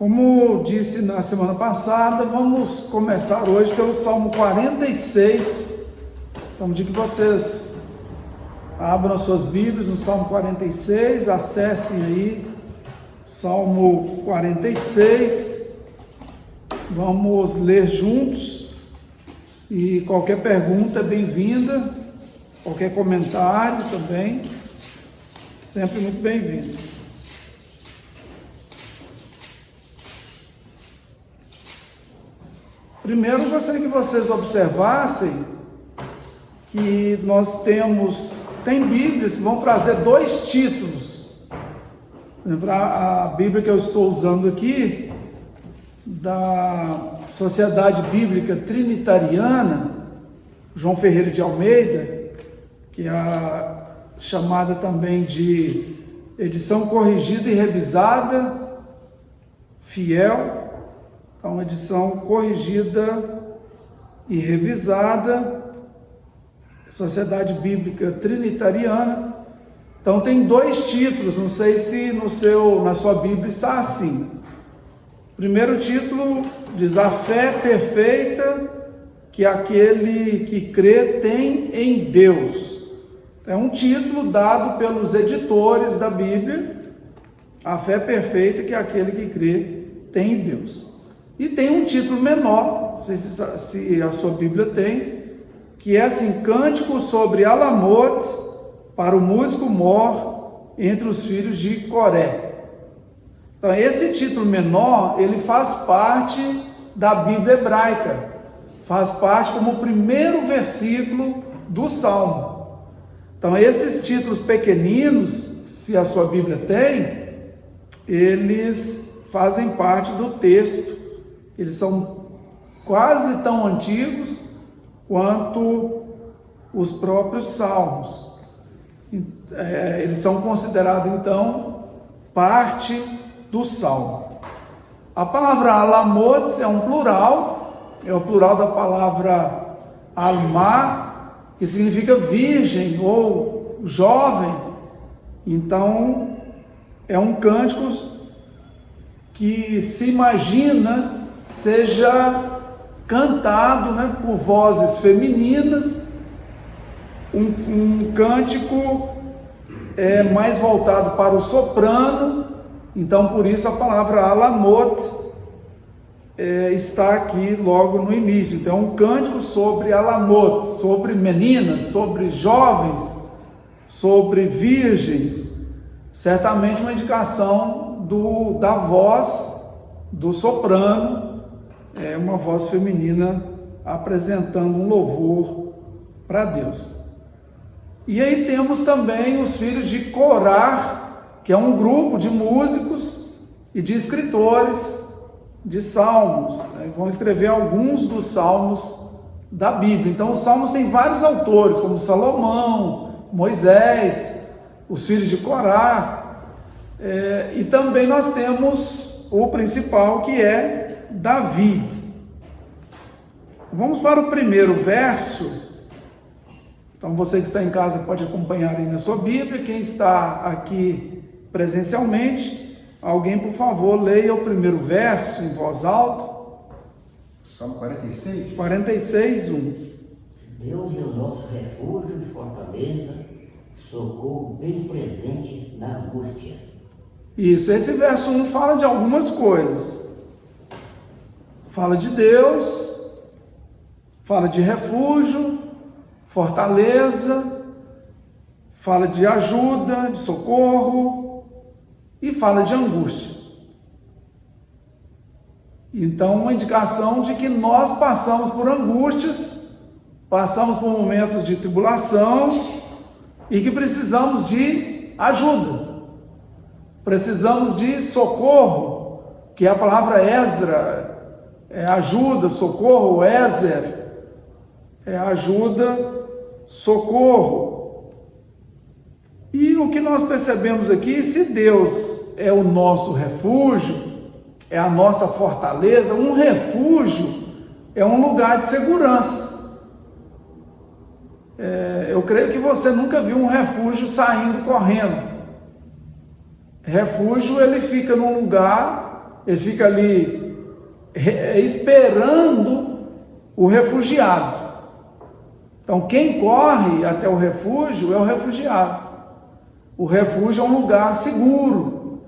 Como disse na semana passada, vamos começar hoje pelo Salmo 46. Então, digo que vocês abram as suas Bíblias no Salmo 46, acessem aí Salmo 46. Vamos ler juntos e qualquer pergunta é bem-vinda, qualquer comentário também, sempre muito bem-vindo. Primeiro, eu gostaria que vocês observassem que nós tem Bíblias que vão trazer dois títulos. A Bíblia que eu estou usando aqui, da Sociedade Bíblica Trinitariana, João Ferreira de Almeida, que é chamada também de edição corrigida e revisada, fiel. Então, edição corrigida e revisada, Sociedade Bíblica Trinitariana. Então, tem dois títulos, não sei se na sua Bíblia está assim. O primeiro título diz: a fé perfeita que aquele que crê tem em Deus. É um título dado pelos editores da Bíblia, a fé perfeita que aquele que crê tem em Deus. E tem um título menor, não sei se a sua Bíblia tem, que é assim: Cântico sobre Alamot para o músico mor entre os filhos de Coré. Então, esse título menor, ele faz parte da Bíblia hebraica, faz parte como o primeiro versículo do Salmo. Então, esses títulos pequeninos, se a sua Bíblia tem, eles fazem parte do texto. Eles são quase tão antigos quanto os próprios salmos. Eles são considerados, então, parte do salmo. A palavra alamot é um plural, é o plural da palavra alma, que significa virgem ou jovem. Então, é um cântico que se imagina seja cantado, por vozes femininas, um cântico mais voltado para o soprano. Então, por isso a palavra alamot está aqui logo no início. Então, um cântico sobre alamot, sobre meninas, sobre jovens, sobre virgens, certamente uma indicação da voz do soprano, uma voz feminina apresentando um louvor para Deus. E aí temos também os filhos de Corá, que é um grupo de músicos e de escritores de salmos, vão escrever alguns dos salmos da Bíblia. Então, os salmos têm vários autores, como Salomão, Moisés, os filhos de Corá, e também nós temos o principal, que é Davi. Vamos para o primeiro verso. Então, você que está em casa pode acompanhar aí na sua Bíblia. Quem está aqui presencialmente, alguém, por favor, leia o primeiro verso em voz alta. Salmo 46. 46, 1. Deus é o nosso refúgio e fortaleza, socorro bem presente na angústia. Isso, esse verso 1 fala de algumas coisas. Fala de Deus, fala de refúgio, fortaleza, fala de ajuda, de socorro e fala de angústia. Então, uma indicação de que nós passamos por angústias, passamos por momentos de tribulação e que precisamos de ajuda, precisamos de socorro, que é a palavra Ezra, ajuda, socorro, Ezer, ajuda, socorro. E o que nós percebemos aqui, se Deus é o nosso refúgio, é a nossa fortaleza, um refúgio é um lugar de segurança. Eu creio que você nunca viu um refúgio saindo correndo. Refúgio, ele fica num lugar ele fica ali esperando o refugiado. Então, quem corre até o refúgio é o refugiado. O refúgio é um lugar seguro.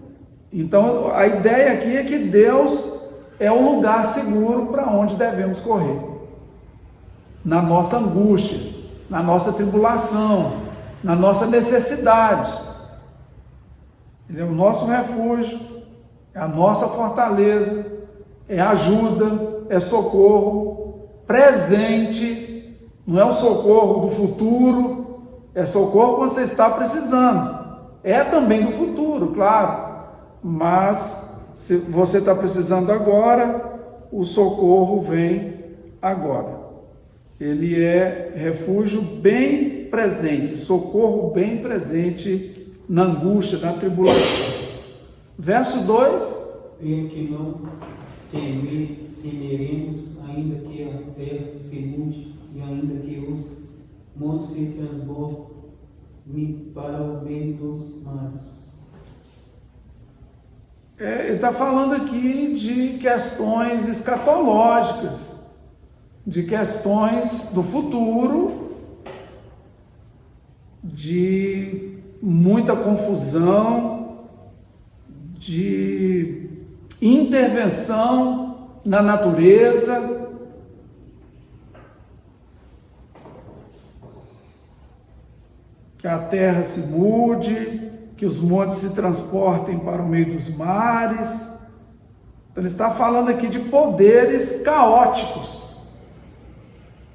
Então, a ideia aqui é que Deus é o lugar seguro para onde devemos correr. Na nossa angústia, na nossa tribulação, na nossa necessidade. Ele é o nosso refúgio, é a nossa fortaleza, é ajuda, é socorro presente. Não é o socorro do futuro, é socorro quando você está precisando. É também do futuro, claro, mas se você está precisando agora, o socorro vem agora. Ele é refúgio bem presente, socorro bem presente na angústia, na tribulação. Verso 2. Em que não temeremos, ainda que a terra se mude, e ainda que os montes se transbordem para o meio dos mares. Ele está falando aqui de questões escatológicas, de questões do futuro, de muita confusão, de intervenção na natureza. Que a terra se mude, que os montes se transportem para o meio dos mares. Então ele está falando aqui de poderes caóticos,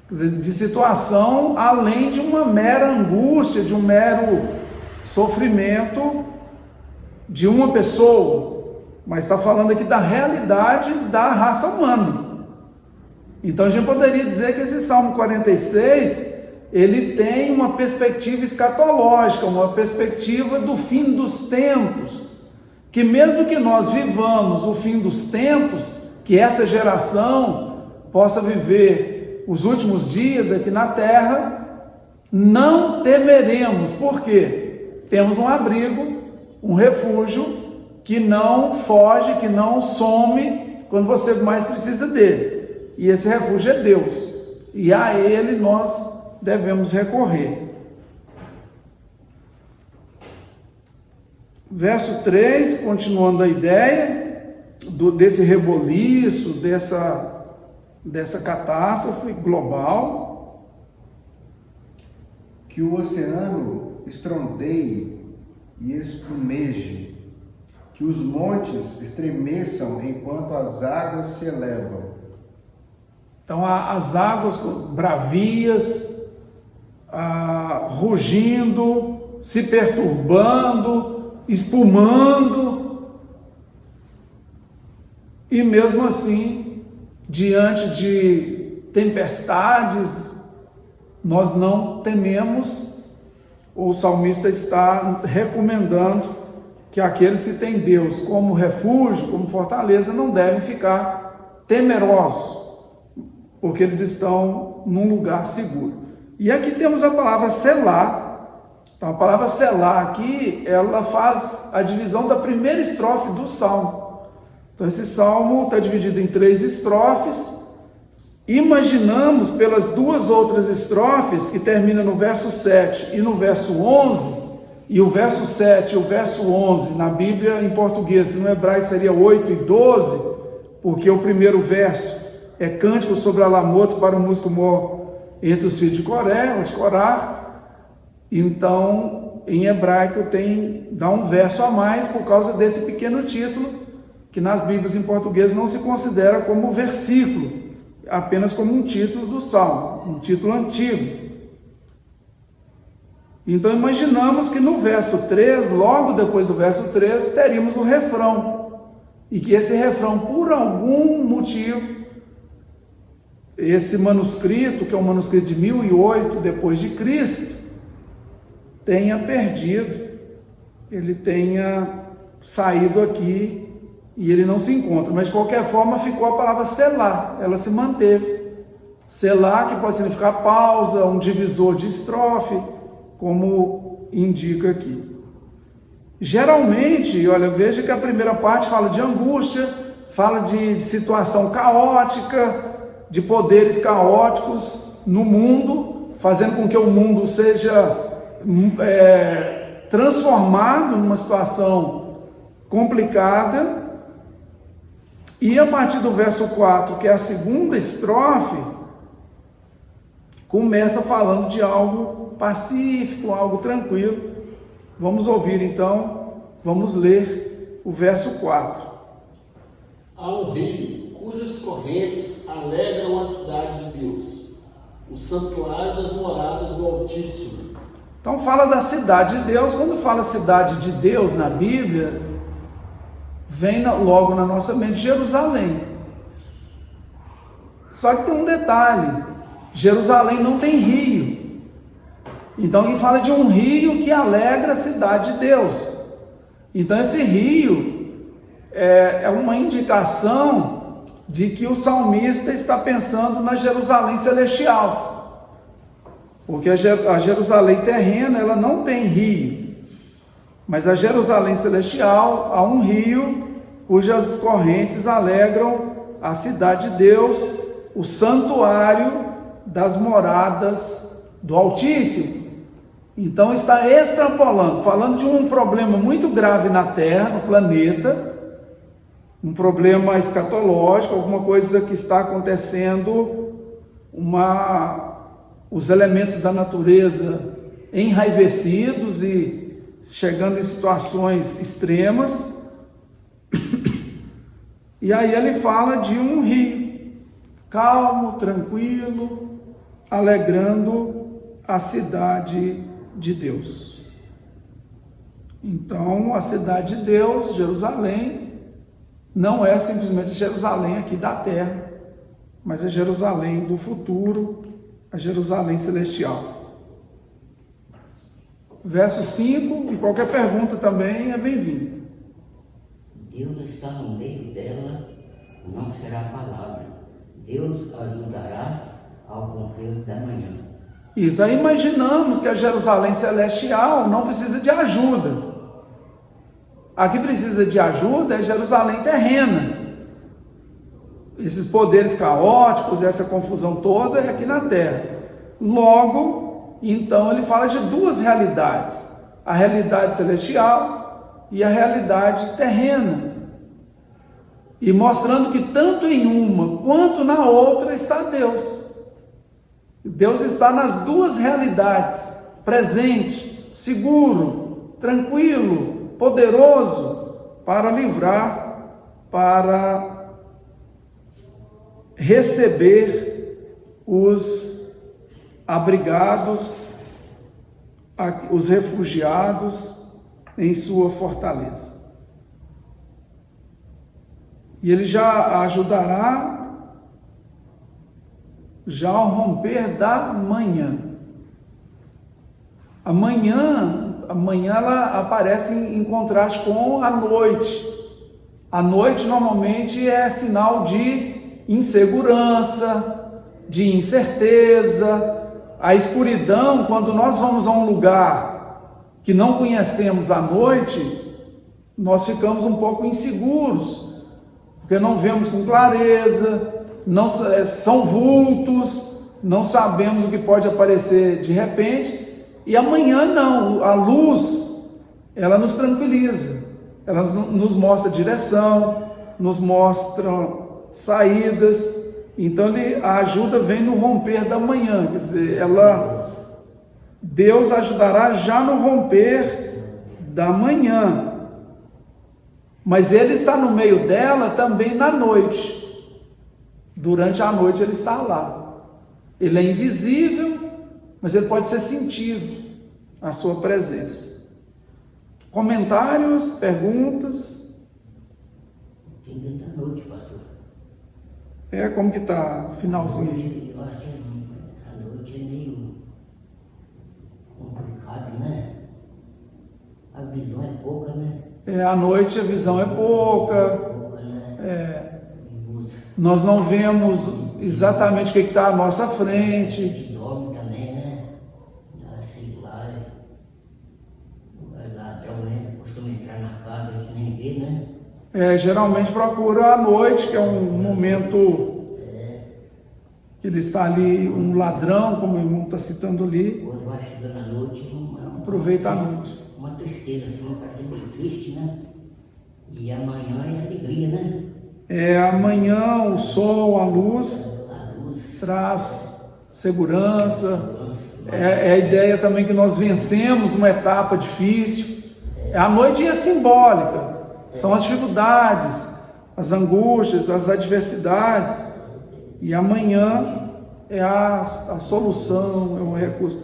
quer dizer, de situação além de uma mera angústia, de um mero sofrimento de uma pessoa, mas está falando aqui da realidade da raça humana. Então a gente poderia dizer que esse Salmo 46, ele tem uma perspectiva escatológica, uma perspectiva do fim dos tempos, que mesmo que nós vivamos o fim dos tempos, que essa geração possa viver os últimos dias aqui na terra, não temeremos, porque temos um abrigo, um refúgio, que não foge, que não some quando você mais precisa dele, e esse refúgio é Deus, e a Ele nós devemos recorrer. Verso 3, continuando a ideia desse reboliço, dessa catástrofe global. Que o oceano estrondeie e espumeje, que os montes estremeçam enquanto as águas se elevam. Então as águas bravias, rugindo, se perturbando, espumando, e mesmo assim, diante de tempestades, nós não tememos. O salmista está recomendando que aqueles que têm Deus como refúgio, como fortaleza, não devem ficar temerosos, porque eles estão num lugar seguro. E aqui temos a palavra selá. Então a palavra selá aqui, ela faz a divisão da primeira estrofe do salmo. Então esse salmo está dividido em 3 estrofes. Imaginamos pelas 2 outras estrofes, que terminam no verso 7 e no verso 11, e o verso 7 e o verso 11, na Bíblia em português, no hebraico seria 8 e 12, porque o primeiro verso é cântico sobre Alamote para o músico mor entre os filhos de Coré, ou de Corá. Então, em hebraico dá um verso a mais por causa desse pequeno título, que nas Bíblias em português não se considera como versículo, apenas como um título do Salmo, um título antigo. Então imaginamos que no verso 3, logo depois do verso 3, teríamos o refrão, e que esse refrão, por algum motivo, esse manuscrito, que é um manuscrito de 1008 depois de Cristo, tenha perdido, ele tenha saído aqui e ele não se encontra, mas de qualquer forma ficou a palavra selá, ela se manteve. Selá, que pode significar pausa, um divisor de estrofe, como indica aqui. Geralmente, olha, veja que a primeira parte fala de angústia, fala de situação caótica, de poderes caóticos no mundo, fazendo com que o mundo seja transformado numa situação complicada. E a partir do verso 4, que é a segunda estrofe, começa falando de algo pacífico, algo tranquilo. Vamos ouvir então, vamos ler o verso 4. Há um rio cujas correntes alegram a cidade de Deus, o santuário das moradas do Altíssimo. Então fala da cidade de Deus. Quando fala cidade de Deus na Bíblia, vem logo na nossa mente Jerusalém. Só que tem um detalhe: Jerusalém não tem rio. Então ele fala de um rio que alegra a cidade de Deus. Então esse rio é uma indicação de que o salmista está pensando na Jerusalém celestial. Porque a Jerusalém terrena, ela não tem rio. Mas a Jerusalém celestial, há um rio cujas correntes alegram a cidade de Deus, o santuário das moradas do Altíssimo. Então está extrapolando, falando de um problema muito grave na Terra, no planeta, um problema escatológico, alguma coisa que está acontecendo, os elementos da natureza enraivecidos e chegando em situações extremas. E aí ele fala de um rio calmo, tranquilo, alegrando a cidade de Deus. Então a cidade de Deus, Jerusalém, não é simplesmente Jerusalém aqui da terra, mas é Jerusalém do futuro, a Jerusalém celestial. Verso 5, e qualquer pergunta também é bem-vinda. Deus está no meio dela, não será palavra. Deus ajudará ao romper da manhã. Isso, aí imaginamos que a Jerusalém celestial não precisa de ajuda. A que precisa de ajuda é Jerusalém terrena. Esses poderes caóticos, essa confusão toda é aqui na terra. Logo, então ele fala de duas realidades: a realidade celestial e a realidade terrena, e mostrando que tanto em uma quanto na outra está Deus. Deus está nas duas realidades, presente, seguro, tranquilo, poderoso, para livrar, para receber os abrigados, os refugiados em sua fortaleza. E ele já ajudará já ao romper da manhã. Amanhã ela aparece em contraste com a noite. A noite normalmente é sinal de insegurança, de incerteza. A escuridão, quando nós vamos a um lugar que não conhecemos à noite, nós ficamos um pouco inseguros, porque não vemos com clareza, são vultos, não sabemos o que pode aparecer de repente. E amanhã não, a luz, ela nos tranquiliza, ela nos mostra direção, nos mostra saídas. Então a ajuda vem no romper da manhã, quer dizer, Deus ajudará já no romper da manhã, mas ele está no meio dela também na noite. Durante a noite ele está lá. Ele é invisível, mas ele pode ser sentido, a sua presença. Comentários, perguntas? Tem muita noite, pastor. Como que está finalzinho aí? Eu acho que a noite é meio complicado, né? A visão é pouca, né? À noite a visão é pouca. Nós não vemos exatamente o que está à nossa A frente. gente dorme também, né? Assim, lá, ladrão costuma entrar na casa, a gente nem vê, né? Geralmente procura à noite, que é um momento que ele está ali, um ladrão, como o irmão está citando ali, Quando vai chegando a noite, aproveita a noite. uma tristeza, assim, uma parte bem triste, né? E amanhã é alegria, né? Amanhã o sol, a luz, A luz, traz segurança. segurança, É a ideia também que nós vencemos uma etapa difícil. A noite é simbólica, são as dificuldades, as angústias, as adversidades. E amanhã é a solução, é o recurso.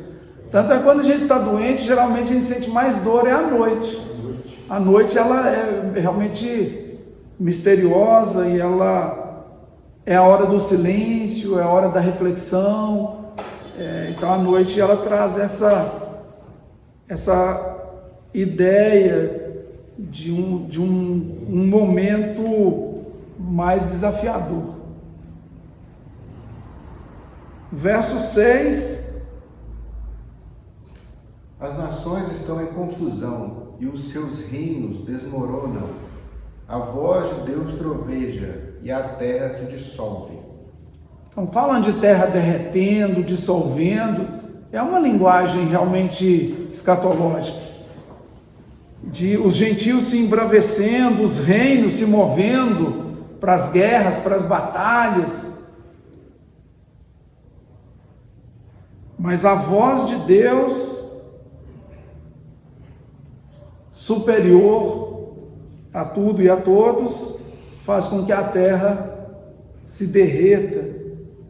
Tanto é que quando a gente está doente, geralmente a gente sente mais dor à noite. A noite ela é realmente misteriosa e ela é a hora do silêncio, é a hora da reflexão. Então a noite ela traz essa ideia de um momento mais desafiador. Verso 6. As nações estão em confusão e os seus reinos desmoronam. A voz de Deus troveja e a terra se dissolve. Então, falando de terra derretendo, dissolvendo, é uma linguagem realmente escatológica. De os gentios se embravecendo, os reinos se movendo para as guerras, para as batalhas. Mas a voz de Deus, superior a tudo e a todos, faz com que a terra se derreta.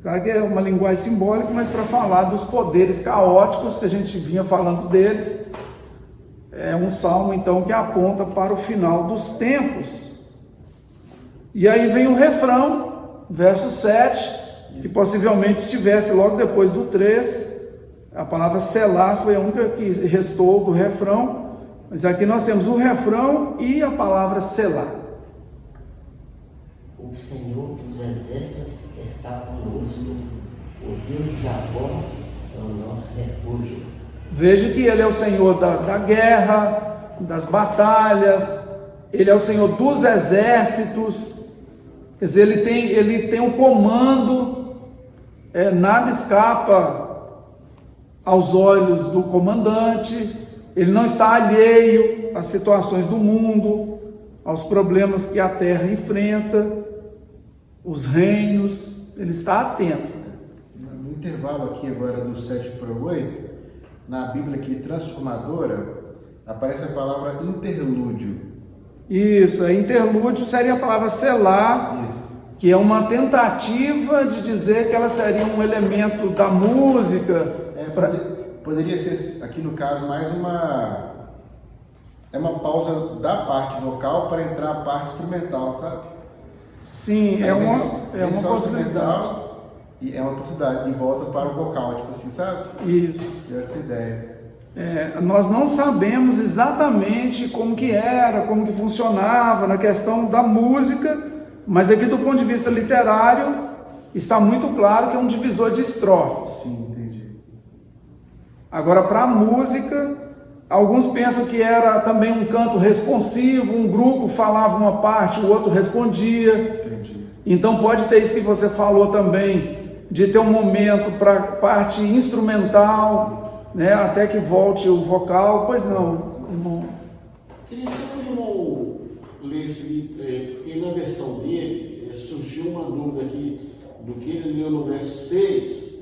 Claro que é uma linguagem simbólica, mas para falar dos poderes caóticos que a gente vinha falando deles, é um salmo então que aponta para o final dos tempos. E aí vem o refrão, verso 7, que possivelmente estivesse logo depois do 3. A palavra selar foi a única que restou do refrão, mas aqui nós temos o refrão e a palavra selar. o Senhor dos exércitos está conosco, o Deus de Jacó é o nosso refúgio. Veja que Ele é o Senhor da guerra, das batalhas, Ele é o Senhor dos exércitos, quer dizer, Ele tem o comando, nada escapa aos olhos do comandante, Ele não está alheio às situações do mundo, aos problemas que a terra enfrenta, os reinos, Ele está atento. No intervalo aqui agora do 7 para o 8, na Bíblia aqui transformadora, aparece a palavra interlúdio. Isso, interlúdio seria a palavra selar, Isso. que é uma tentativa de dizer que ela seria um elemento da música. Poderia ser, aqui no caso, mais uma pausa da parte vocal para entrar a parte instrumental, sabe? Sim, é uma possibilidade. E é uma possibilidade, e volta para o vocal, tipo assim, sabe? Isso. Essa ideia. Nós não sabemos exatamente como que era, como que funcionava na questão da música, mas aqui do ponto de vista literário, está muito claro que é um divisor de estrofes. Sim, entendi. Agora, para a música, alguns pensam que era também um canto responsivo, um grupo falava uma parte, o outro respondia. Entendi. Então pode ter isso que você falou também, de ter um momento para a parte instrumental, né, até que volte o vocal. Pois não, irmão. Queria só que o irmão lesse, porque na versão dele surgiu uma dúvida aqui do que ele leu no verso 6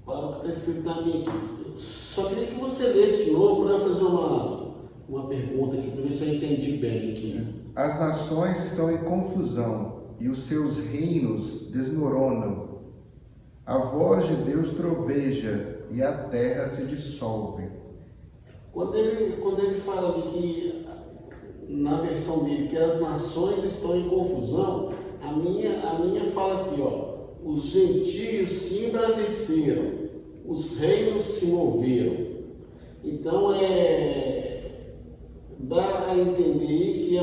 para o que está escrito na minha aqui. Eu só queria que você lesse de novo para eu fazer uma pergunta aqui, para ver se eu entendi bem aqui. As nações estão em confusão e os seus reinos desmoronam. A voz de Deus troveja e a terra se dissolve. Quando ele fala de que, na versão dele, que as nações estão em confusão, a minha fala aqui, ó, os gentios se embraveceram, os reinos se moveram. Então, dá a entender que é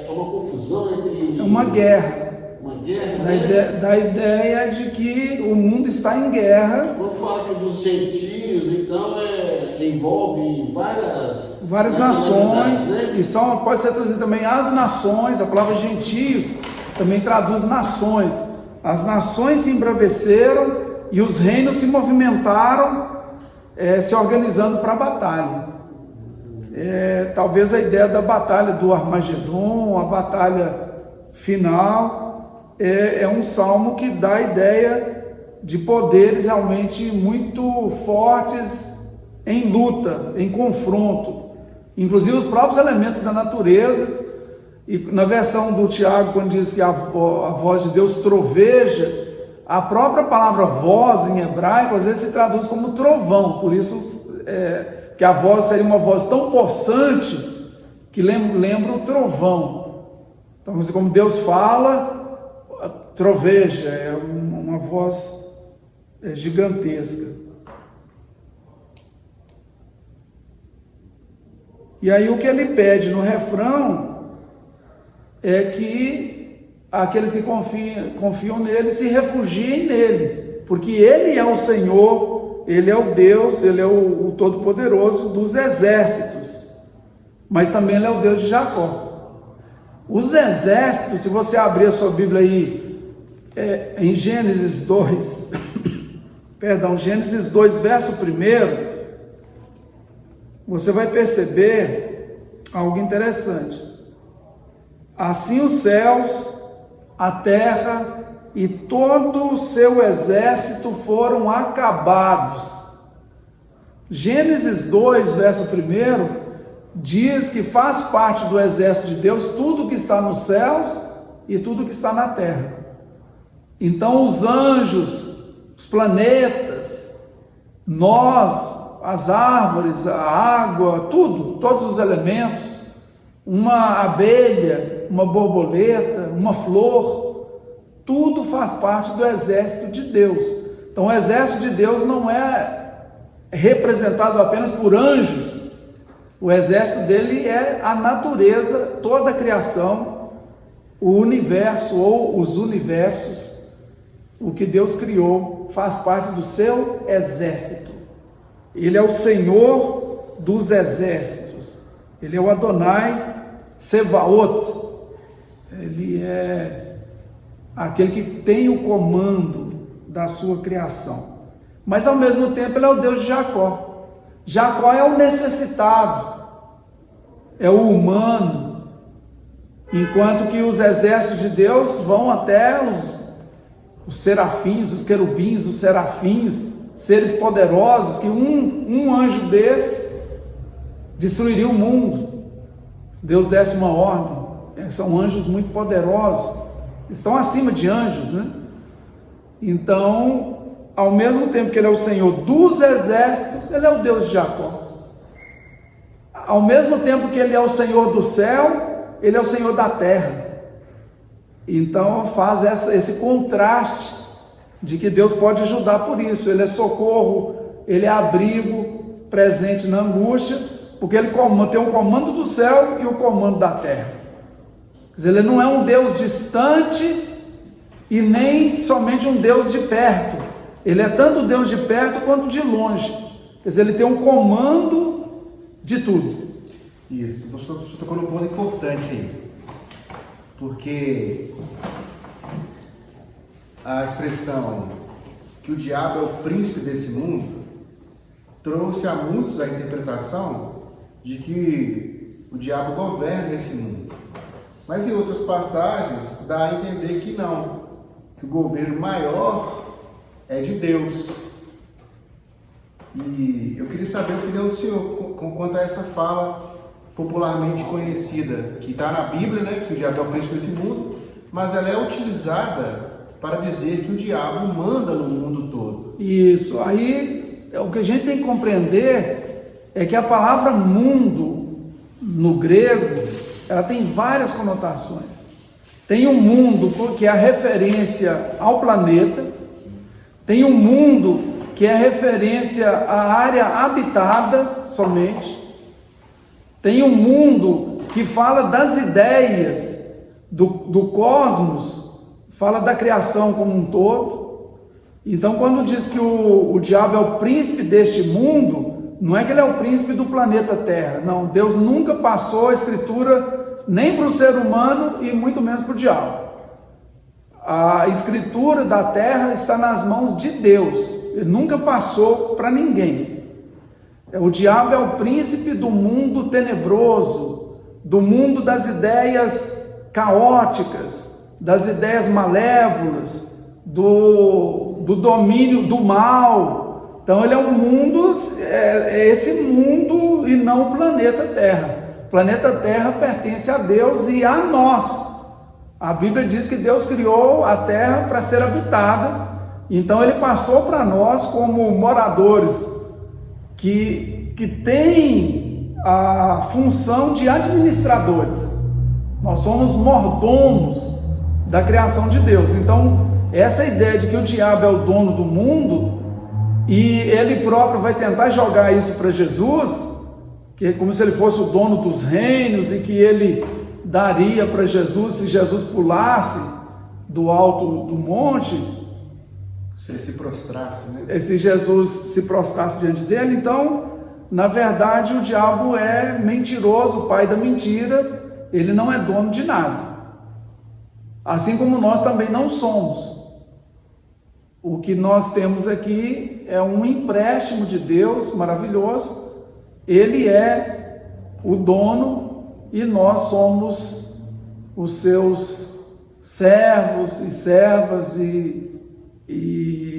uma confusão entre... É uma guerra. Uma Uma guerra, Da ideia de que o mundo está em guerra. Quando fala que dos gentios, então envolve Várias nações, né? e pode ser traduzido também as nações. A palavra gentios também traduz nações. As nações se embraveceram e os reinos se movimentaram, se organizando para a batalha. Talvez a ideia da batalha do Armagedon, a batalha final, é um salmo que dá a ideia de poderes realmente muito fortes em luta, em confronto, inclusive os próprios elementos da natureza. E na versão do Tiago, quando diz que a voz de Deus troveja, a própria palavra voz em hebraico às vezes se traduz como trovão, por isso que a voz seria uma voz tão possante que lembra o trovão. Então, como Deus fala, troveja, é uma voz gigantesca. E aí o que ele pede no refrão é que aqueles que confiam nele se refugiem nele, porque ele é o Senhor, ele é o Deus, ele é o Todo-Poderoso dos exércitos, mas também ele é o Deus de Jacó. Os exércitos, se você abrir a sua Bíblia aí, em Gênesis 2, Gênesis 2, verso 1, você vai perceber algo interessante. Assim os céus, a terra e todo o seu exército foram acabados. Gênesis 2, verso 1, diz que faz parte do exército de Deus tudo que está nos céus e tudo que está na terra. Então os anjos, os planetas, nós, as árvores, a água, todos os elementos, uma abelha, uma borboleta, uma flor, tudo faz parte do exército de Deus. Então o exército de Deus não é representado apenas por anjos, o exército dele é a natureza, toda a criação, o universo ou os universos, o que Deus criou faz parte do seu exército. Ele é o Senhor dos exércitos, ele é o Adonai Tsevaot, ele é aquele que tem o comando da sua criação, mas ao mesmo tempo ele é o Deus de Jacó. Jacó é o necessitado, é o humano, enquanto que os exércitos de Deus vão até os serafins, os querubins, os serafins, seres poderosos, que um anjo desse destruiria o mundo. Deus desse uma ordem, são anjos muito poderosos, estão acima de anjos, né? Então, ao mesmo tempo que ele é o Senhor dos exércitos, ele é o Deus de Jacó. Ao mesmo tempo que ele é o Senhor do céu, ele é o Senhor da terra. Então faz esse contraste de que Deus pode ajudar por isso. Ele é socorro, ele é abrigo, presente na angústia, porque ele tem o comando do céu e o comando da terra. Quer dizer, ele não é um Deus distante e nem somente um Deus de perto. Ele é tanto Deus de perto quanto de longe. Quer dizer, ele tem um comando de tudo. Isso, você tocou num ponto importante aí. Porque a expressão que o diabo é o príncipe desse mundo trouxe a muitos a interpretação de que o diabo governa esse mundo. Mas em outras passagens dá a entender que não, que o governo maior é de Deus. E eu queria saber a opinião do senhor quanto a essa fala popularmente conhecida, que está na Bíblia, né, que o diabo é o príncipe desse mundo, mas ela é utilizada para dizer que o diabo manda no mundo todo. Isso, aí o que a gente tem que compreender é que a palavra mundo, no grego, ela tem várias conotações. Tem um mundo que é a referência ao planeta, tem um mundo que é referência à área habitada somente, tem um mundo que fala das ideias do cosmos, fala da criação como um todo. Então, quando diz que o diabo é o príncipe deste mundo, não é que ele é o príncipe do planeta Terra. Não, Deus nunca passou a escritura nem para o ser humano e muito menos para o diabo. A escritura da terra está nas mãos de Deus. Ele nunca passou para ninguém. O diabo é o príncipe do mundo tenebroso, do mundo das ideias caóticas, das ideias malévolas, do domínio do mal. Então ele é um mundo, é esse mundo e não o planeta Terra. O planeta Terra pertence a Deus e a nós. A Bíblia diz que Deus criou a terra para ser habitada, então ele passou para nós como moradores que têm a função de administradores. Nós somos mordomos da criação de Deus. Então, essa ideia de que o diabo é o dono do mundo e ele próprio vai tentar jogar isso para Jesus, que é como se ele fosse o dono dos reinos e que ele daria para Jesus se Jesus pulasse do alto do monte, se ele se prostrasse, né? Se Jesus se prostrasse diante dele. Então, na verdade, o diabo é mentiroso, o pai da mentira, ele não é dono de nada, assim como nós também não somos. O que nós temos aqui é um empréstimo de Deus maravilhoso, ele é o dono e nós somos os seus servos e servas, e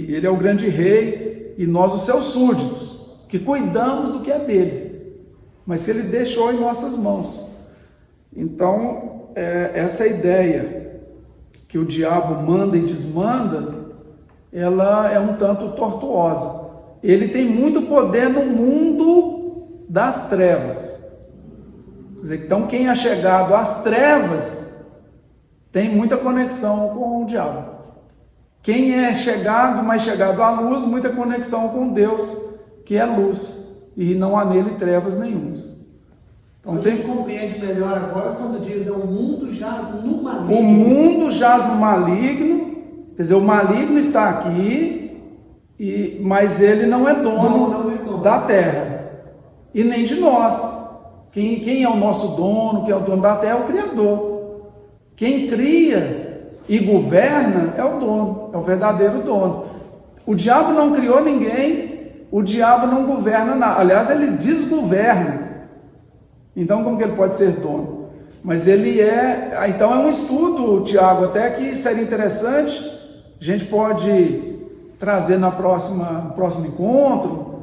ele é o grande rei, e nós os seus súditos, que cuidamos do que é dele, mas que ele deixou em nossas mãos. Então, essa ideia que o diabo manda e desmanda, ela é um tanto tortuosa. Ele tem muito poder no mundo das trevas. Então, quem é chegado às trevas tem muita conexão com o diabo. Quem é chegado, mais chegado à luz, muita conexão com Deus, que é luz, e não há nele trevas nenhumas. Então, a gente compreende melhor agora quando diz, o mundo jaz no maligno. O mundo jaz no maligno, quer dizer, o maligno está aqui, mas ele não é dono da terra, e nem de nós. Quem é o nosso dono, quem é o dono da terra é o Criador. Quem cria e governa é o dono, é o verdadeiro dono. O diabo não criou ninguém, o diabo não governa nada, aliás, ele desgoverna. Então, como que ele pode ser dono? Mas ele então é um estudo, Tiago, até que seria interessante, a gente pode trazer no próximo encontro.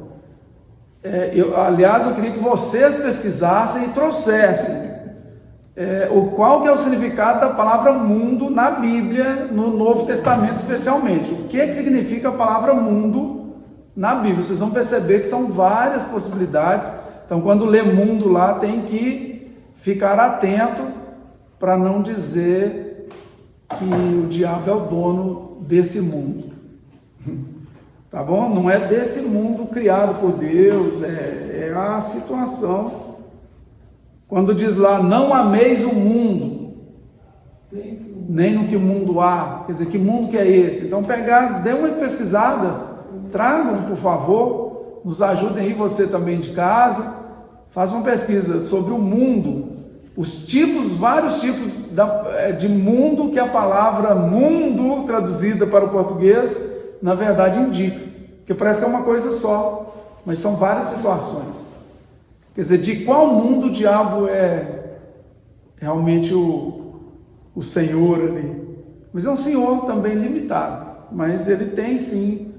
Aliás, eu queria que vocês pesquisassem e trouxessem qual que é o significado da palavra mundo na Bíblia, no Novo Testamento especialmente. O que significa a palavra mundo na Bíblia? Vocês vão perceber que são várias possibilidades. Então, quando lê mundo lá, tem que ficar atento para não dizer que o diabo é o dono desse mundo. Tá bom? Não é desse mundo criado por Deus, é a situação. Quando diz lá, não ameis o mundo, nem no que o mundo há, quer dizer, que mundo que é esse? Então dê uma pesquisada, tragam, por favor, nos ajudem aí, você também de casa, faça uma pesquisa sobre o mundo, vários tipos de mundo que a palavra mundo, traduzida para o português, na verdade indica, porque parece que é uma coisa só, mas são várias situações. Quer dizer, de qual mundo o diabo é realmente o senhor ali? Mas é um senhor também limitado, mas ele tem sim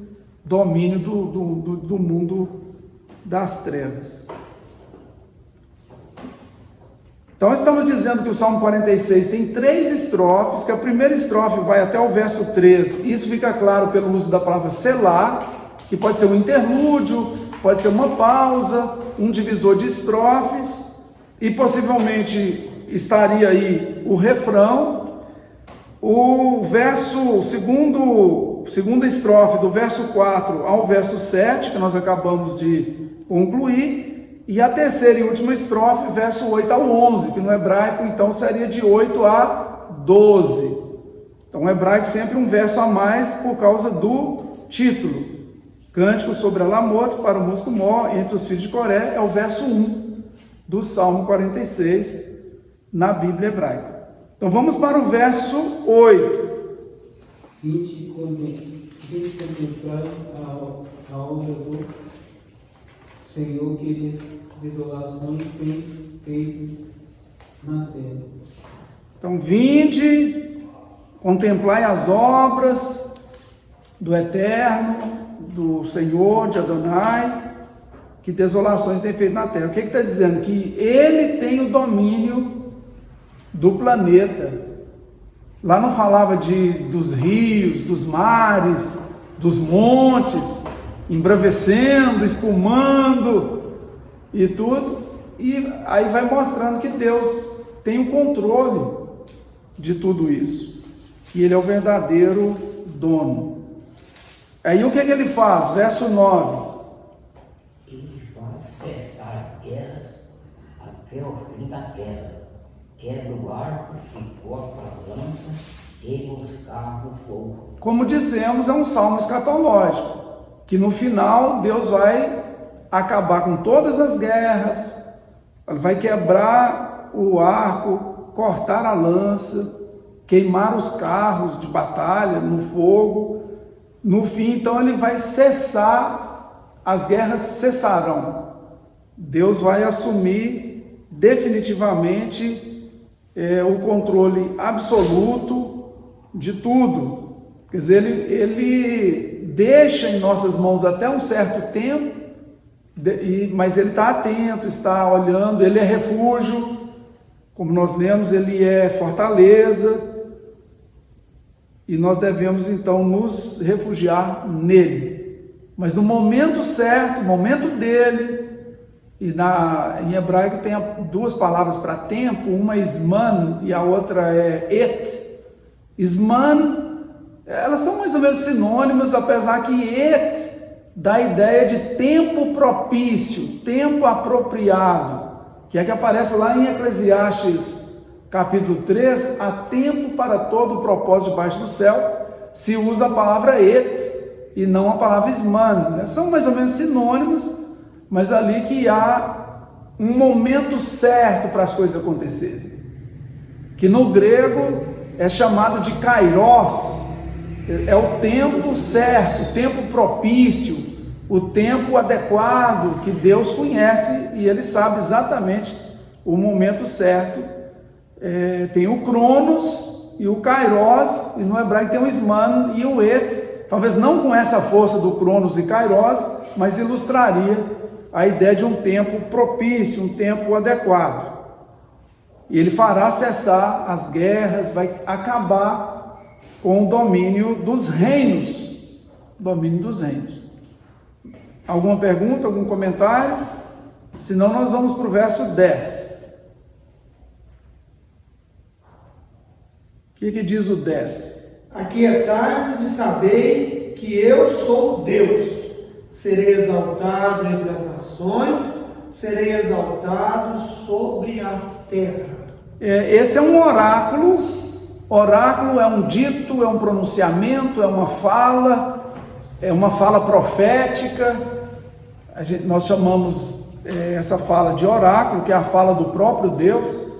domínio do mundo das trevas. Então estamos dizendo que o Salmo 46 tem 3 estrofes, que a primeira estrofe vai até o verso 3, isso fica claro pelo uso da palavra selá, que pode ser um interlúdio, pode ser uma pausa, um divisor de estrofes, e possivelmente estaria aí o refrão. O verso, segunda estrofe, do verso 4 ao verso 7, que nós acabamos de concluir, e a terceira e última estrofe, verso 8 ao 11, que no hebraico então seria de 8 a 12. Então, o hebraico sempre um verso a mais por causa do título. Cântico sobre Alamot para o músico mor entre os filhos de Coré é o verso 1 do Salmo 46 na Bíblia hebraica. Então vamos para o verso 8. Vinde contemplar a obra do Senhor, que desolações tem feito na terra. Então vinde, contemplai as obras do Eterno, do Senhor, de Adonai, que desolações tem feito na terra. O que está dizendo? Que Ele tem o domínio do planeta. Lá não falava dos rios, dos mares, dos montes, embravecendo, espumando e tudo. E aí vai mostrando que Deus tem o controle de tudo isso. Que Ele é o verdadeiro dono. Aí o que ele faz? Verso 9. Ele faz cessar as guerras até o fim da terra. Quebra o arco e corta a lança e os carros do fogo. Como dissemos, é um salmo escatológico, que no final Deus vai acabar com todas as guerras, vai quebrar o arco, cortar a lança, queimar os carros de batalha no fogo. No fim, então, ele vai cessar, as guerras cessarão. Deus vai assumir definitivamente o controle absoluto de tudo. Quer dizer, ele deixa em nossas mãos até um certo tempo, mas ele está atento, está olhando, ele é refúgio, como nós lemos, ele é fortaleza. E nós devemos então nos refugiar nele. Mas no momento certo, no momento dele, em hebraico tem duas palavras para tempo, uma é Zman e a outra é Et. Zman, elas são mais ou menos sinônimas, apesar que Et dá a ideia de tempo propício, tempo apropriado, que é que aparece lá em Eclesiastes capítulo 3, há tempo para todo o propósito debaixo do céu, se usa a palavra et e não a palavra Zman, né? São mais ou menos sinônimas, mas ali que há um momento certo para as coisas acontecerem, que no grego é chamado de kairos, é o tempo certo, o tempo propício, o tempo adequado que Deus conhece e Ele sabe exatamente o momento certo. Tem o Cronos e o Kairos, e no hebraico tem o Zman e o Et, talvez não com essa força do Cronos e Kairos, mas ilustraria a ideia de um tempo propício, um tempo adequado. E ele fará cessar as guerras, vai acabar com o domínio dos reinos. Domínio dos reinos. Alguma pergunta, algum comentário? Senão nós vamos para o verso 10. O que diz o 10? Aquietai-vos e sabei que eu sou Deus. Serei exaltado entre as nações, serei exaltado sobre a terra. Esse é um oráculo. Oráculo é um dito, é um pronunciamento, é uma fala profética. Nós chamamos essa fala de oráculo, que é a fala do próprio Deus.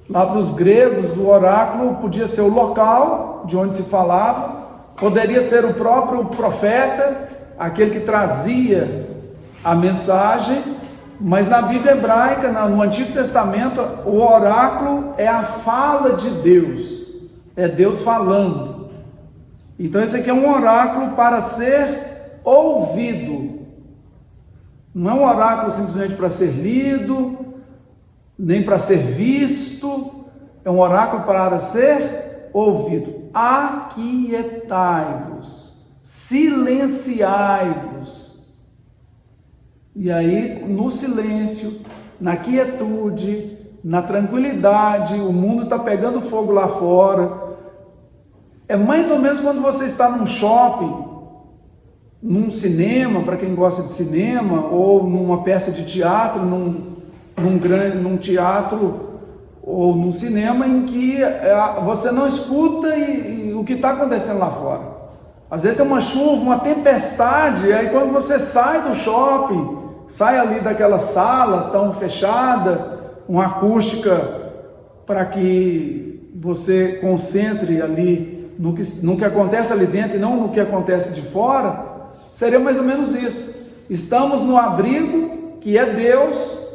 Lá para os gregos, o oráculo podia ser o local de onde se falava, poderia ser o próprio profeta, aquele que trazia a mensagem, mas na Bíblia hebraica, no Antigo Testamento, o oráculo é a fala de Deus, é Deus falando. Então esse aqui é um oráculo para ser ouvido, não é um oráculo simplesmente para ser lido, nem para ser visto, é um oráculo para ser ouvido. Aquietai-vos, silenciai-vos. E aí, no silêncio, na quietude, na tranquilidade, o mundo está pegando fogo lá fora. É mais ou menos quando você está num shopping, num cinema, para quem gosta de cinema, ou numa peça de teatro, num teatro ou num cinema em que você não escuta e o que está acontecendo lá fora. Às vezes tem uma chuva, uma tempestade, aí quando você sai do shopping, sai ali daquela sala tão fechada, uma acústica para que você concentre ali no que acontece ali dentro e não no que acontece de fora, seria mais ou menos isso. Estamos no abrigo que é Deus,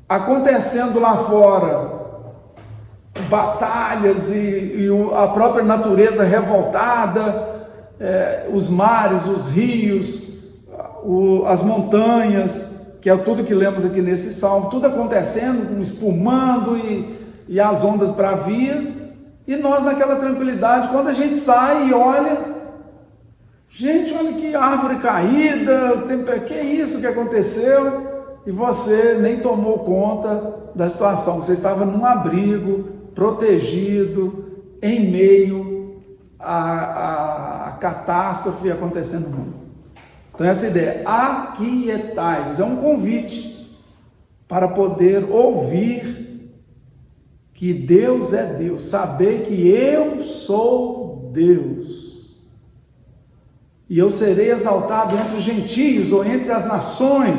acontecendo lá fora batalhas e a própria natureza revoltada, os mares, os rios, as montanhas, que é tudo que lemos aqui nesse salmo, tudo acontecendo, espumando e as ondas bravias, e nós naquela tranquilidade, quando a gente sai e olha, gente, olha que árvore caída, que é isso que aconteceu? E você nem tomou conta da situação, você estava num abrigo, protegido, em meio à catástrofe acontecendo no mundo. Então essa ideia, aquietai-vos, é um convite para poder ouvir que Deus é Deus, saber que eu sou Deus, e eu serei exaltado entre os gentios ou entre as nações,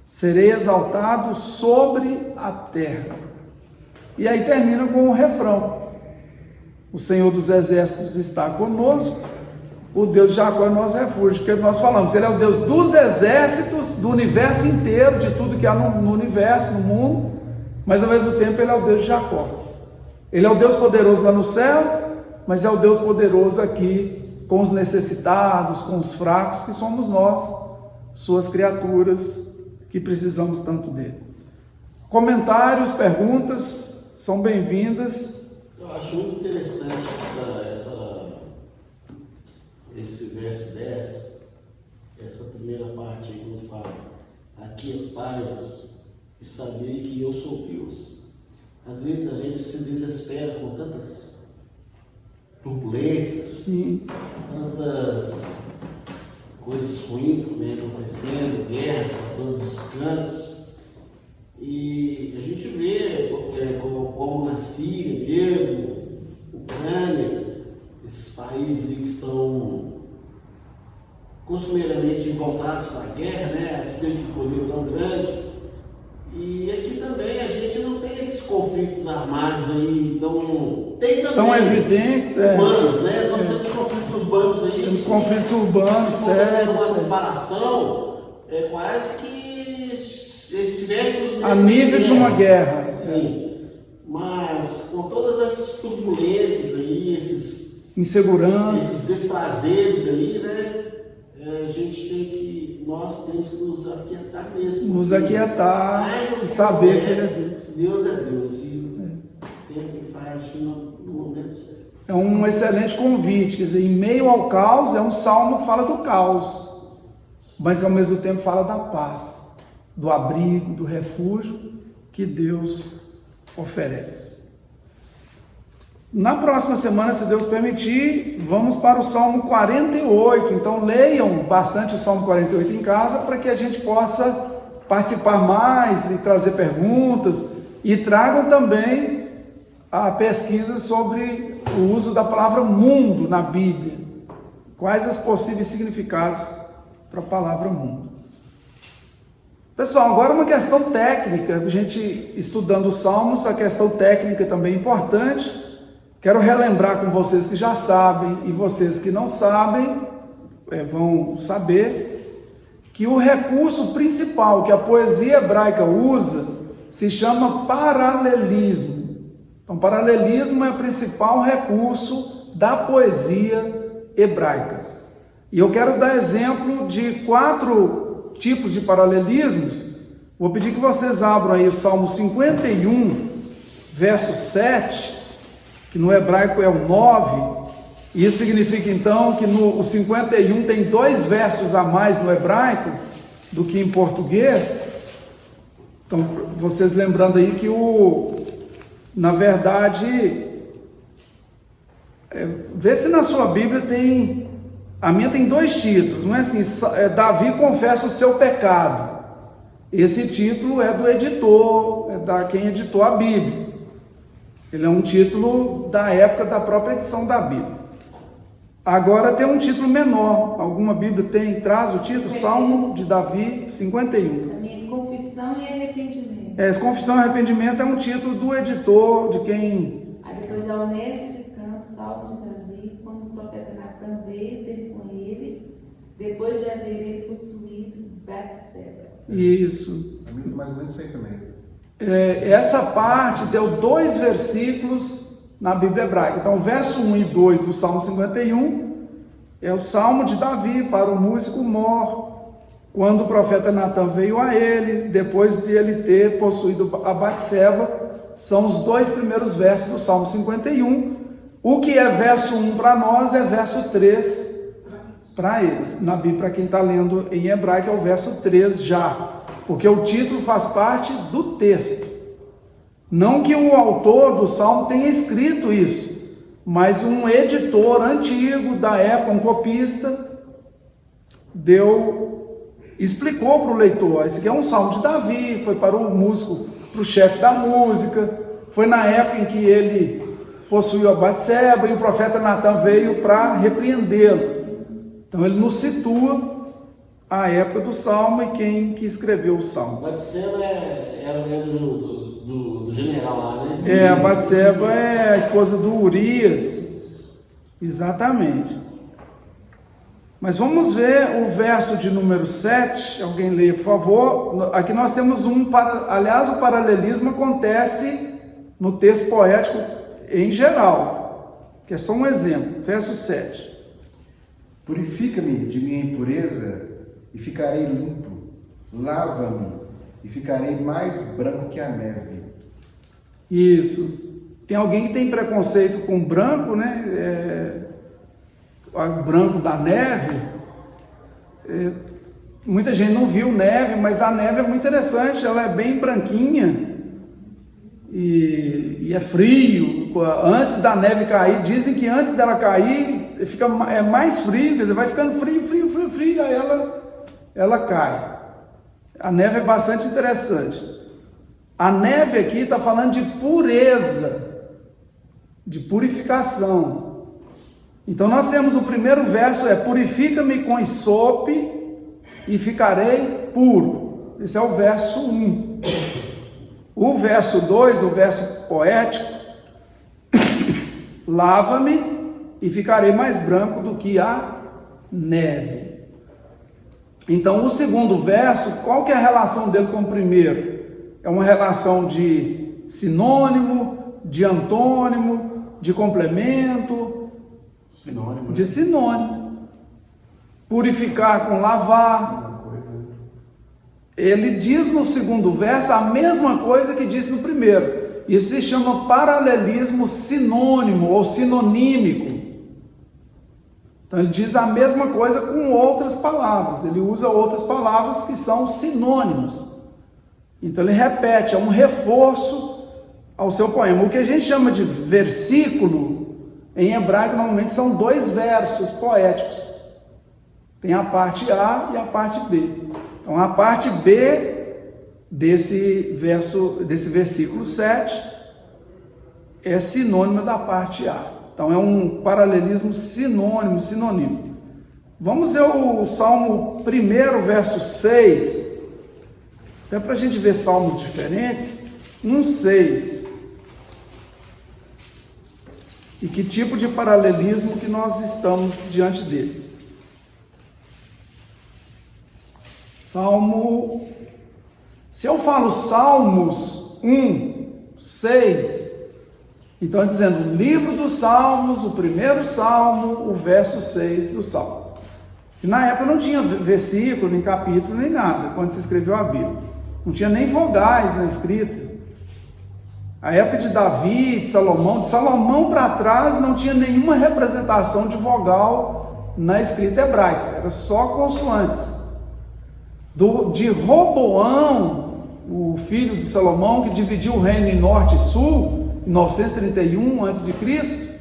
serei exaltado sobre a terra. E aí termina com o refrão: o Senhor dos Exércitos está conosco, o Deus de Jacó é nosso refúgio. Que nós falamos, Ele é o Deus dos exércitos, do universo inteiro, de tudo que há no universo, no mundo, mas ao mesmo tempo Ele é o Deus de Jacó. Ele é o Deus poderoso lá no céu, mas é o Deus poderoso aqui com os necessitados, com os fracos, que somos nós, suas criaturas, que precisamos tanto dele. Comentários, perguntas são bem-vindas. Eu acho muito interessante esse verso 10, essa primeira parte aí, quando fala: aquietai-vos e sabei que eu sou Deus. Às vezes a gente se desespera com tantas turbulências, Sim. tantas coisas ruins que vem acontecendo, guerras para todos os cantos, e a gente vê como na Síria mesmo, Ucrânia, esses países ali que estão costumeiramente voltados para a guerra, né, a sede de poder tão grande. E aqui também a gente não tem esses conflitos armados aí, tem também Tão evidentes, urbanos, né? Nós temos conflitos urbanos aí. Temos conflitos urbanos, se for fazer uma sérios. comparação, é quase que estivéssemos A nível de uma guerra. Sim. Mas com todas essas turbulências aí, esses Inseguranças. desprazeres aí, né? Nós temos que nos aquietar mesmo. Nos aquietar e saber que Ele é Deus. Deus é Deus. E o tempo que Ele faz agir no momento certo. É um excelente convite, quer dizer, em meio ao caos, é um salmo que fala do caos, mas ao mesmo tempo fala da paz, do abrigo, do refúgio que Deus oferece. Na próxima semana, se Deus permitir, vamos para o Salmo 48, então leiam bastante o Salmo 48 em casa, para que a gente possa participar mais e trazer perguntas, e tragam também a pesquisa sobre o uso da palavra mundo na Bíblia, quais os possíveis significados para a palavra mundo. Pessoal, agora uma questão técnica, a gente estudando os Salmos, a questão técnica também é importante. Quero relembrar com vocês que já sabem e vocês que não sabem vão saber que o recurso principal que a poesia hebraica usa se chama paralelismo. Então, paralelismo é o principal recurso da poesia hebraica. E eu quero dar exemplo de 4 tipos de paralelismos. Vou pedir que vocês abram aí o Salmo 51, verso 7, que no hebraico é o 9, e isso significa então que o 51 tem 2 versos a mais no hebraico do que em português. Então, vocês lembrando aí que na verdade, vê se na sua Bíblia a minha tem 2 títulos, não é assim, Davi confessa o seu pecado. Esse título é do editor, quem editou a Bíblia. Ele é um título da época da própria edição da Bíblia. Agora tem um título menor. Alguma Bíblia traz o título? Salmo de Davi 51. A minha confissão e arrependimento. Essa confissão e arrependimento é um título do editor, de quem... Aí depois é o mestre de canto, Salmo de Davi, quando o profeta Natan veio ter com ele, depois de haver ele possuído Batseba. Isso. A mim mais ou menos isso aí também. Essa parte deu 2 versículos na Bíblia hebraica. Então, verso 1 e 2 do Salmo 51 é o Salmo de Davi para o músico mor, quando o profeta Natan veio a ele, depois de ele ter possuído a Batseba. São os 2 primeiros versos do Salmo 51. O que é verso 1 para nós é verso 3 para eles. Na Bíblia, para quem está lendo em hebraico, é o verso 3 já. Porque o título faz parte do texto. Não que o autor do Salmo tenha escrito isso, mas um editor antigo da época, um copista, explicou para o leitor: esse aqui é um Salmo de Davi, foi para o músico, para o chefe da música, foi na época em que ele possuiu a Batseba e o profeta Natan veio para repreendê-lo. Então ele nos situa a época do Salmo e quem que escreveu o Salmo. Batseba era o nome do general lá, né? A Batseba é a esposa do Urias. Exatamente. Mas vamos ver o verso de número 7. Alguém leia, por favor. Aqui nós temos aliás, o paralelismo acontece no texto poético em geral, que é só um exemplo. Verso 7. Purifica-me de minha impureza e ficarei limpo. Lava-me e ficarei mais branco que a neve. Isso. Tem alguém que tem preconceito com branco, né? O branco da neve. Muita gente não viu neve, mas a neve é muito interessante. Ela é bem branquinha e é frio. Antes da neve cair, dizem que antes dela cair é mais frio, quer dizer, vai ficando frio, aí ela cai. A neve é bastante interessante. A neve aqui está falando de pureza, de purificação. Então nós temos o primeiro verso, purifica-me com hisope e ficarei puro. Esse é o verso 1. O verso 2, o verso poético, lava-me e ficarei mais branco do que a neve. Então o segundo verso, qual que é a relação dele com o primeiro? É uma relação de sinônimo, de antônimo, de complemento, Sinônimo. de sinônimo. Purificar com lavar. Ele diz no segundo verso a mesma coisa que disse no primeiro. Isso se chama paralelismo sinônimo ou sinonímico. Então ele diz a mesma coisa com outras palavras. Ele usa outras palavras que são sinônimos. Então ele repete, é um reforço ao seu poema. O que a gente chama de versículo, em hebraico normalmente são 2 versos poéticos. Tem a parte A e a parte B. Então a parte B desse versículo 7 é sinônimo da parte A. Então é um paralelismo sinônimo. Vamos ver o Salmo 1, verso 6. Até para a gente ver salmos diferentes. 1,6. E que tipo de paralelismo que nós estamos diante dele. Se eu falo Salmos 1,6, então dizendo livro dos Salmos, o primeiro Salmo, o verso 6 do Salmo. E na época não tinha versículo, nem capítulo, nem nada, quando se escreveu a Bíblia. Não tinha nem vogais na escrita. A época de Davi, de Salomão para trás não tinha nenhuma representação de vogal na escrita hebraica, era só consoantes. De Roboão, o filho de Salomão, que dividiu o reino em norte e sul, em 931 a.C.,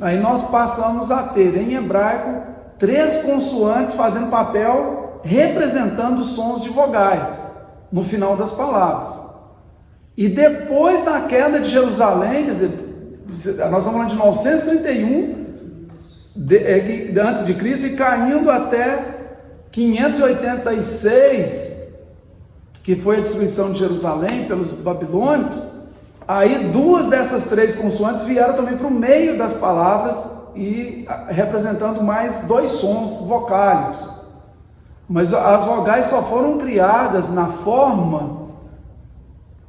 aí nós passamos a ter em hebraico 3 consoantes fazendo papel representando os sons de vogais no final das palavras. E depois da queda de Jerusalém, quer dizer, nós estamos falando de 931 antes de Cristo e caindo até 586, que foi a destruição de Jerusalém pelos babilônicos. Aí 2 dessas 3 consoantes vieram também para o meio das palavras e representando mais 2 sons vocálicos. Mas as vogais só foram criadas na forma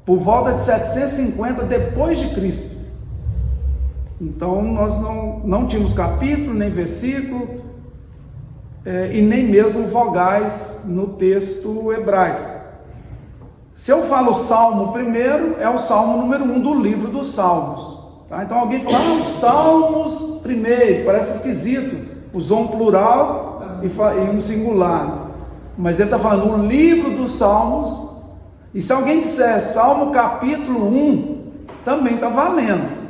por volta de 750 depois de Cristo. Então nós não tínhamos capítulo, nem versículo, e nem mesmo vogais no texto hebraico. Se eu falo Salmo primeiro, é o Salmo número 1 do livro dos Salmos. Tá? Então alguém fala, os Salmos primeiro, parece esquisito, usou um plural e um singular. Mas ele está falando o livro dos Salmos. E se alguém disser Salmo capítulo 1, também está valendo.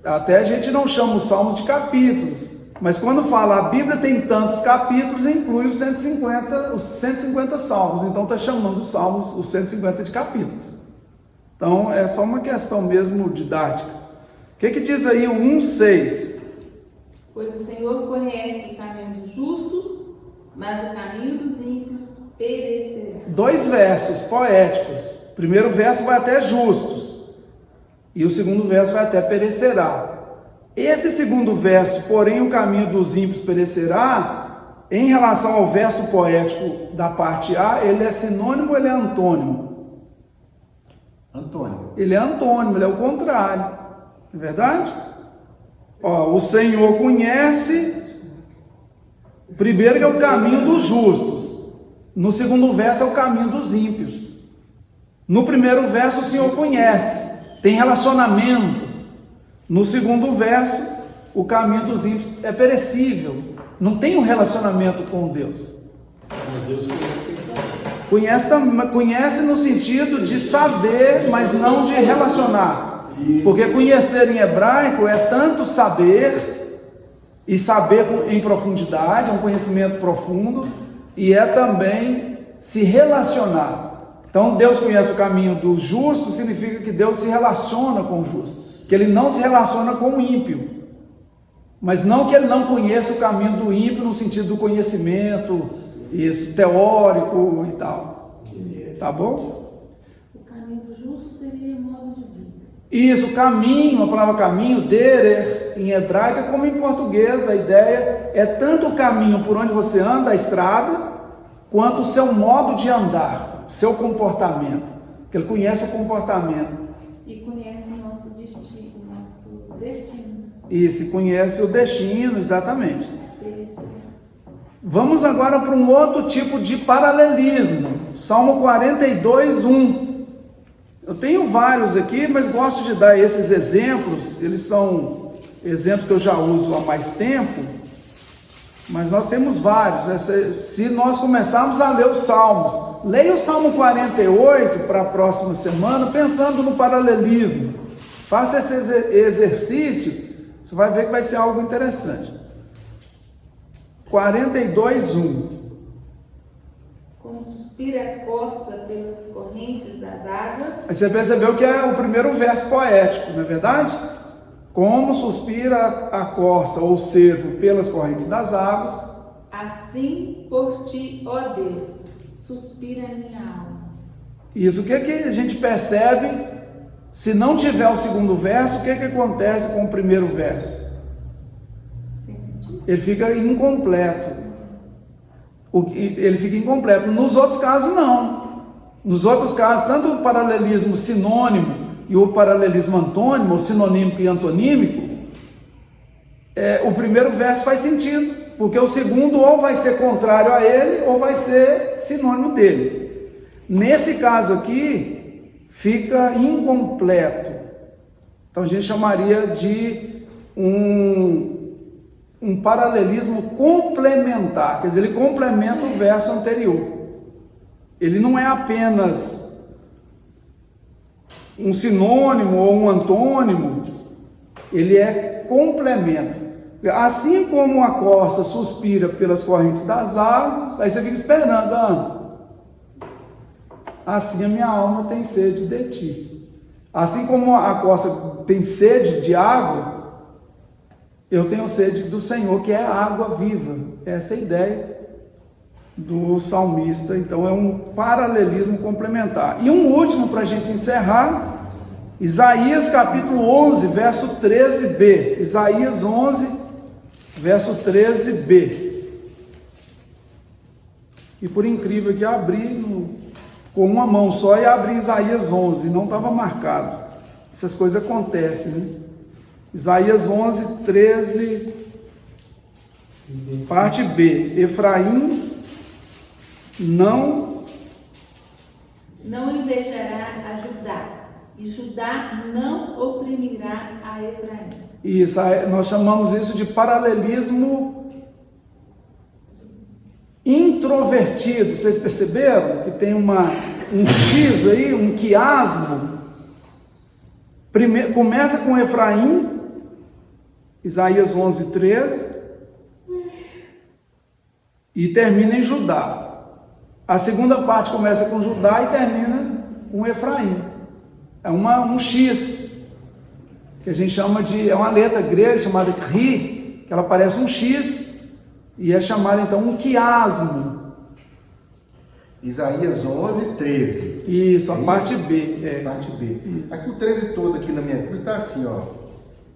Até a gente não chama os Salmos de capítulos, mas quando fala a Bíblia tem tantos capítulos, inclui os 150 Salmos. Então está chamando os Salmos, os 150 de capítulos. Então é só uma questão mesmo didática. O que diz aí o 1,6? Pois o Senhor conhece o caminho dos justos, mas o caminho dos ímpios perecerá. 2 versos poéticos. O primeiro verso vai até justos, e o segundo verso vai até perecerá. Esse segundo verso, porém o caminho dos ímpios perecerá, em relação ao verso poético da parte A, ele é sinônimo ou ele é antônimo? Antônimo. Ele é antônimo, ele é o contrário. Não é verdade? Ó, o Senhor conhece, primeiro que é o caminho dos justos. No segundo verso é o caminho dos ímpios. No primeiro verso o Senhor conhece, tem relacionamento. No segundo verso, o caminho dos ímpios é perecível, não tem um relacionamento com Deus. Mas Deus conhece então. Conhece no sentido de saber, mas não de relacionar. Porque conhecer em hebraico é tanto saber, e saber em profundidade, é um conhecimento profundo, e é também se relacionar. Então Deus conhece o caminho do justo, significa que Deus se relaciona com o justo, que ele não se relaciona com o ímpio, mas não que ele não conheça o caminho do ímpio no sentido do conhecimento, isso, teórico e tal. Tá bom? O caminho do justo seria modo de vida. Isso, caminho, a palavra caminho, derer, em hebraico, como em português, a ideia é tanto o caminho por onde você anda, a estrada, quanto o seu modo de andar, o seu comportamento, que ele conhece o comportamento. E conhece o nosso destino. Isso, conhece o destino, exatamente. Vamos agora para um outro tipo de paralelismo, Salmo 42, 1. Eu tenho vários aqui, mas gosto de dar esses exemplos, eles são exemplos que eu já uso há mais tempo, mas nós temos vários. Se nós começarmos a ler os Salmos, leia o Salmo 48 para a próxima semana, pensando no paralelismo. Faça esse exercício, você vai ver que vai ser algo interessante. 42, 1. Como suspira a costa pelas correntes das águas. Aí você percebeu que é o primeiro verso poético, não é verdade? Como suspira a corça ou o cervo pelas correntes das águas. Assim por ti, ó Deus, suspira a minha alma. Isso, o que a gente percebe? Se não tiver o segundo verso, o que acontece com o primeiro verso? Sem sentido. Ele fica incompleto. Ele fica incompleto. Nos outros casos, não. Nos outros casos, tanto o paralelismo sinônimo e o paralelismo antônimo, ou sinonímico e antonímico, o primeiro verso faz sentido, porque o segundo ou vai ser contrário a ele, ou vai ser sinônimo dele. Nesse caso aqui, fica incompleto. Então a gente chamaria de um paralelismo complementar, quer dizer, ele complementa o verso anterior. Ele não é apenas um sinônimo ou um antônimo, ele é complemento. Assim como a corça suspira pelas correntes das águas, aí você fica esperando, assim a minha alma tem sede de ti. Assim como a corça tem sede de água, eu tenho sede do Senhor, que é a água viva. Essa é a ideia do salmista. Então é um paralelismo complementar. E um último para a gente encerrar, Isaías capítulo 11, verso 13b. Isaías 11, verso 13b. E por incrível que abri com uma mão só e abri Isaías 11, não estava marcado. Essas coisas acontecem, né? Isaías 11, 13, parte B. Efraim não invejará a Judá, e Judá não oprimirá a Efraim. Isso, nós chamamos isso de paralelismo introvertido. Vocês perceberam que tem um X aí, um quiasmo? Primeiro, começa com Efraim, Isaías 11, 13, e termina em Judá. A segunda parte começa com Judá e termina com Efraim. É um X, que a gente chama de, é uma letra grega chamada Ri, que ela parece um X, e é chamada então um quiasmo. Isaías 11, 13. Isso, a parte B. Parte B. Isso. Aqui o 13 todo aqui na minha Bíblia está assim, ó.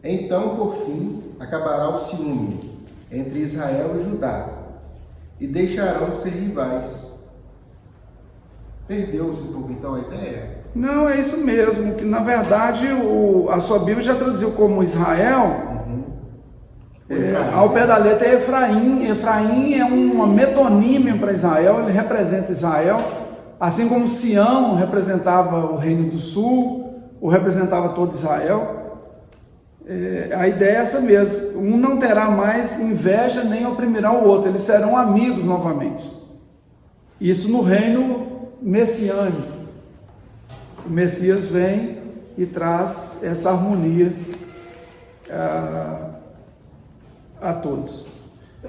Então, por fim, acabará o ciúme entre Israel e Judá, e deixarão de ser rivais. Perdeu-se um pouco então a ideia? Não, é isso mesmo, que na verdade a sua Bíblia já traduziu como Israel. Efraim, Ao pé da letra é Efraim. Efraim é uma metonímia para Israel, ele representa Israel, assim como Sião representava o Reino do Sul, ou representava todo Israel. A ideia é essa mesmo, um não terá mais inveja nem oprimirá o outro, eles serão amigos novamente. Isso no reino messiânico. O Messias vem e traz essa harmonia a todos.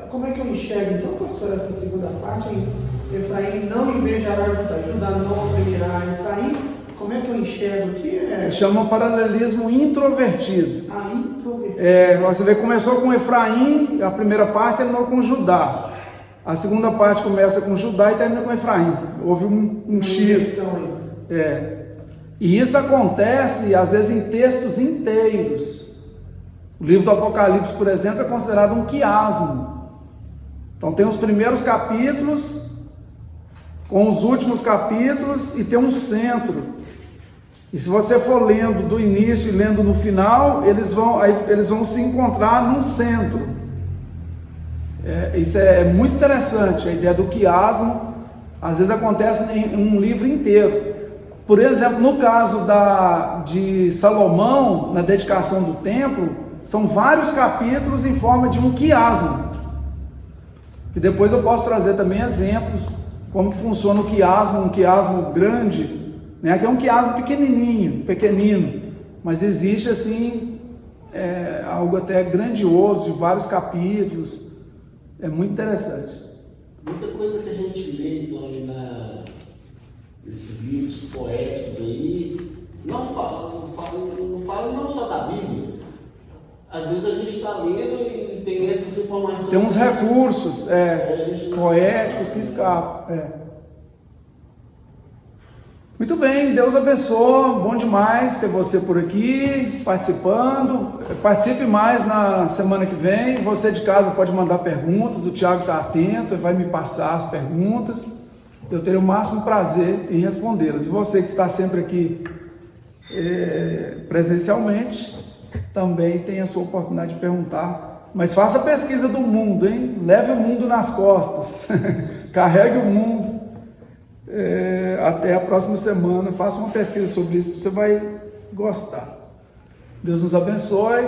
Como é que eu enxergo, então, pastor, essa segunda parte? Efraim não invejará Judá, Judá não oprimirá Efraim. Como é que eu enxergo aqui? Chama um paralelismo introvertido. Introvertido. Você vê, começou com Efraim, a primeira parte terminou com Judá. A segunda parte começa com Judá e termina com Efraim. Houve um X. E isso acontece, às vezes, em textos inteiros. O livro do Apocalipse, por exemplo, é considerado um quiasmo. Então tem os primeiros capítulos, com os últimos capítulos, e tem um centro. E se você for lendo do início e lendo no final, eles vão se encontrar num centro. Isso é muito interessante, a ideia do quiasmo, às vezes acontece em um livro inteiro. Por exemplo, no caso de Salomão, na dedicação do templo, são vários capítulos em forma de um quiasmo. E depois eu posso trazer também exemplos, como que funciona o quiasmo, um quiasmo grande, né? Que é um quiasmo pequenino, mas existe assim, algo até grandioso, de vários capítulos, é muito interessante. Muita coisa que a gente lê então, aí nesses livros poéticos aí, não fala não só da Bíblia. Às vezes a gente está lendo e tem essas informações. Tem uns recursos poéticos que escapam. Muito bem, Deus abençoe, bom demais ter você por aqui, participando. Participe mais na semana que vem. Você de casa pode mandar perguntas, o Tiago está atento, ele vai me passar as perguntas. Eu terei o máximo prazer em respondê-las. E você que está sempre aqui presencialmente, também tem a sua oportunidade de perguntar. Mas faça a pesquisa do mundo, hein? Leve o mundo nas costas. Carregue o mundo. Até a próxima semana. Faça uma pesquisa sobre isso, você vai gostar. Deus nos abençoe.